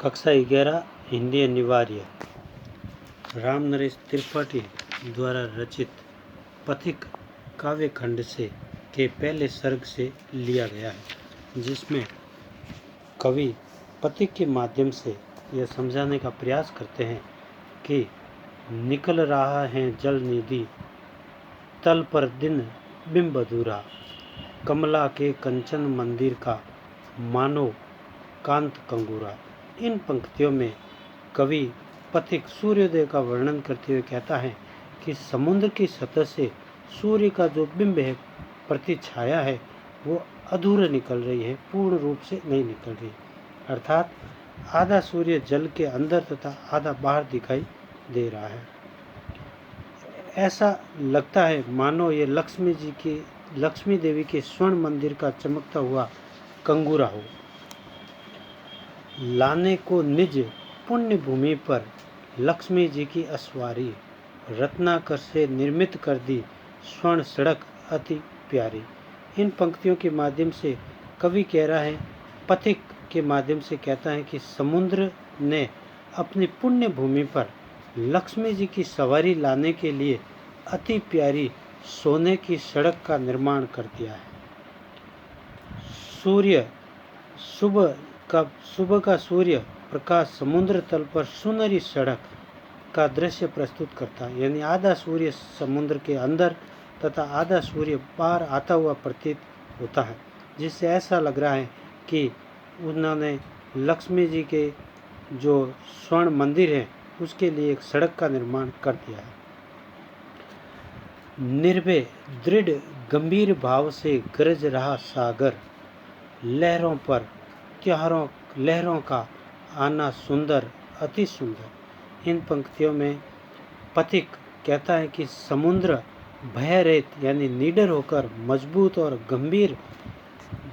कक्षा 11 हिंदी अनिवार्य राम नरेश त्रिपाठी द्वारा रचित पथिक काव्य खंड से के पहले सर्ग से लिया गया है, जिसमें कवि पथिक के माध्यम से यह समझाने का प्रयास करते हैं कि निकल रहा है जल निधि तल पर दिन बिंब अधूरा, कमला के कंचन मंदिर का मानो कांत कंगूरा। इन पंक्तियों में कवि पथिक सूर्योदय का वर्णन करते हुए कहता है कि समुद्र की सतह से सूर्य का जो बिंब है, प्रतिछाया है, वो अधूरा निकल रही है, पूर्ण रूप से नहीं निकल रही। अर्थात आधा सूर्य जल के अंदर तथा आधा बाहर दिखाई दे रहा है। ऐसा लगता है मानो ये लक्ष्मी देवी के स्वर्ण मंदिर का चमकता हुआ कंगूरा हो। लाने को निज पुण्य भूमि पर लक्ष्मी जी की अस्वारी, रत्नाकर से निर्मित कर दी स्वर्ण सड़क अति प्यारी। इन पंक्तियों के माध्यम से कवि कह रहा है, पथिक के माध्यम से कहता है कि समुद्र ने अपनी पुण्य भूमि पर लक्ष्मी जी की सवारी लाने के लिए अति प्यारी सोने की सड़क का निर्माण कर दिया है। सुबह का सूर्य प्रकाश समुद्र तल पर सुनहरी सड़क का दृश्य प्रस्तुत करता है, यानी आधा सूर्य समुद्र के अंदर तथा आधा सूर्य बाहर आता हुआ प्रतीत होता है, जिससे ऐसा लग रहा है कि उन्होंने लक्ष्मी जी के जो स्वर्ण मंदिर है उसके लिए एक सड़क का निर्माण कर दिया है। निर्भय दृढ़ गंभीर भाव से गरज रहा सागर, लहरों पर लहरों का आना सुंदर अति सुंदर। इन पंक्तियों में पथिक कहता है कि समुद्र भय रहित यानी निडर होकर मजबूत और गंभीर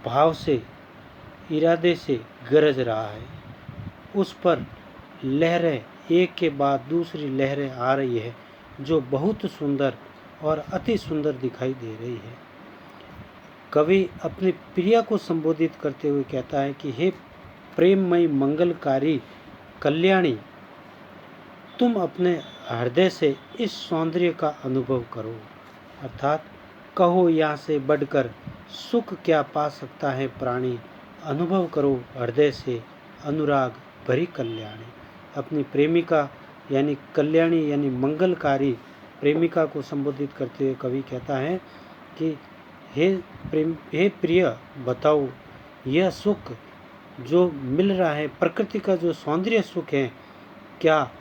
भाव से इरादे से गरज रहा है। उस पर लहरें एक के बाद दूसरी लहरें आ रही है, जो बहुत सुंदर और अति सुंदर दिखाई दे रही है। कवि अपनी प्रिया को संबोधित करते हुए कहता है कि हे प्रेममयी मंगलकारी कल्याणी, तुम अपने हृदय से इस सौंदर्य का अनुभव करो। अर्थात कहो यहाँ से बढ़कर सुख क्या पा सकता है प्राणी, अनुभव करो हृदय से अनुराग भरी कल्याणी। अपनी प्रेमिका यानी कल्याणी यानी मंगलकारी प्रेमिका को संबोधित करते हुए कवि कहता है कि हे प्रिय, बताओ यह सुख जो मिल रहा है, प्रकृति का जो सौंदर्य सुख है, क्या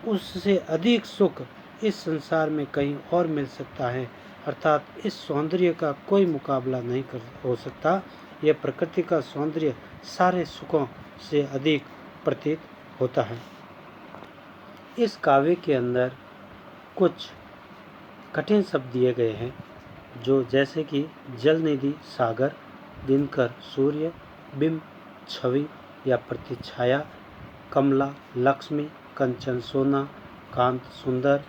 उससे अधिक सुख इस संसार में कहीं और मिल सकता है। अर्थात इस सौंदर्य का कोई मुकाबला नहीं हो सकता। यह प्रकृति का सौंदर्य सारे सुखों से अधिक प्रतीत होता है। इस काव्य के अंदर कुछ कठिन शब्द दिए गए हैं, जो जैसे कि जल निधि सागर, दिनकर सूर्य, बिंब छवि या प्रतिछाया, कमला लक्ष्मी, कंचन सोना, कांत सुंदर,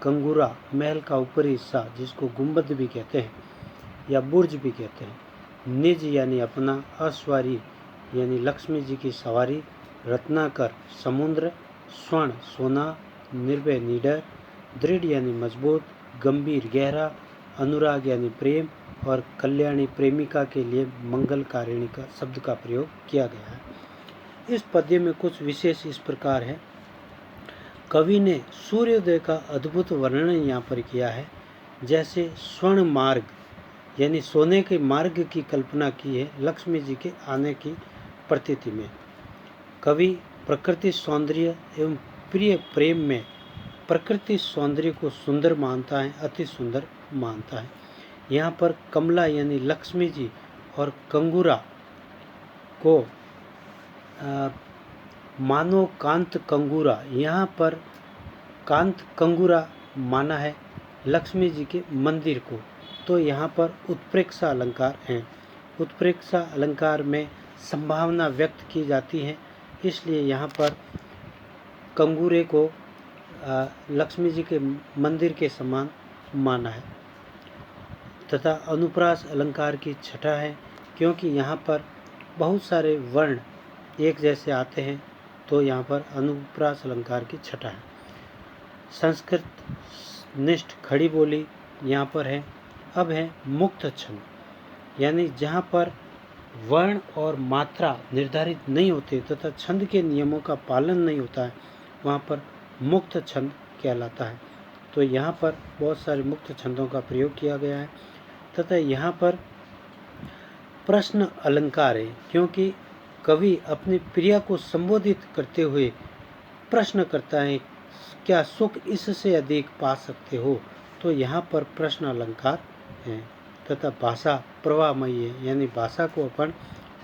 कंगूरा महल का ऊपरी हिस्सा जिसको गुंबद भी कहते हैं या बुर्ज भी कहते हैं, निज यानी अपना, अस्वारी यानी लक्ष्मी जी की सवारी, रत्नाकर समुद्र, स्वर्ण सोना, निर्भय निडर, दृढ़ यानी मजबूत, गंभीर गहरा, अनुराग यानी प्रेम और कल्याणी प्रेमिका के लिए मंगलकारिणी का शब्द का प्रयोग किया गया है। इस पद्य में कुछ विशेष इस प्रकार है। कवि ने सूर्योदय का अद्भुत वर्णन यहाँ पर किया है, जैसे स्वर्ण मार्ग यानी सोने के मार्ग की कल्पना की है लक्ष्मी जी के आने की प्रतीति में। कवि प्रकृति सौंदर्य एवं प्रिय प्रेम में प्रकृति सौंदर्य को सुंदर मानता है, अति सुंदर मानता है। यहाँ पर कमला यानी लक्ष्मी जी और कंगूरा को मानो कांत कंगूरा, यहाँ पर कांत कंगूरा माना है लक्ष्मी जी के मंदिर को। तो यहाँ पर उत्प्रेक्षा अलंकार हैं। उत्प्रेक्षा अलंकार में संभावना व्यक्त की जाती है, इसलिए यहाँ पर कंगूरे को लक्ष्मी जी के मंदिर के समान माना है। तथा अनुप्रास अलंकार की छटा है, क्योंकि यहाँ पर बहुत सारे वर्ण एक जैसे आते हैं तो यहाँ पर अनुप्रास अलंकार की छटा है। संस्कृत निष्ठ खड़ी बोली यहाँ पर है। अब है मुक्त छंद, यानी जहाँ पर वर्ण और मात्रा निर्धारित नहीं होते तथा छंद के नियमों का पालन नहीं होता है, वहाँ पर मुक्त छंद कहलाता है। तो यहाँ पर बहुत सारे मुक्त छंदों का प्रयोग किया गया है तथा यहाँ पर प्रश्न अलंकार है, क्योंकि कवि अपनी प्रिया को संबोधित करते हुए प्रश्न करता है, क्या सुख इससे अधिक पा सकते हो। तो यहाँ पर प्रश्न अलंकार है तथा भाषा प्रवाहमयी है, यानी भाषा को अपन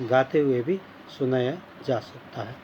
गाते हुए भी सुनाया जा सकता है।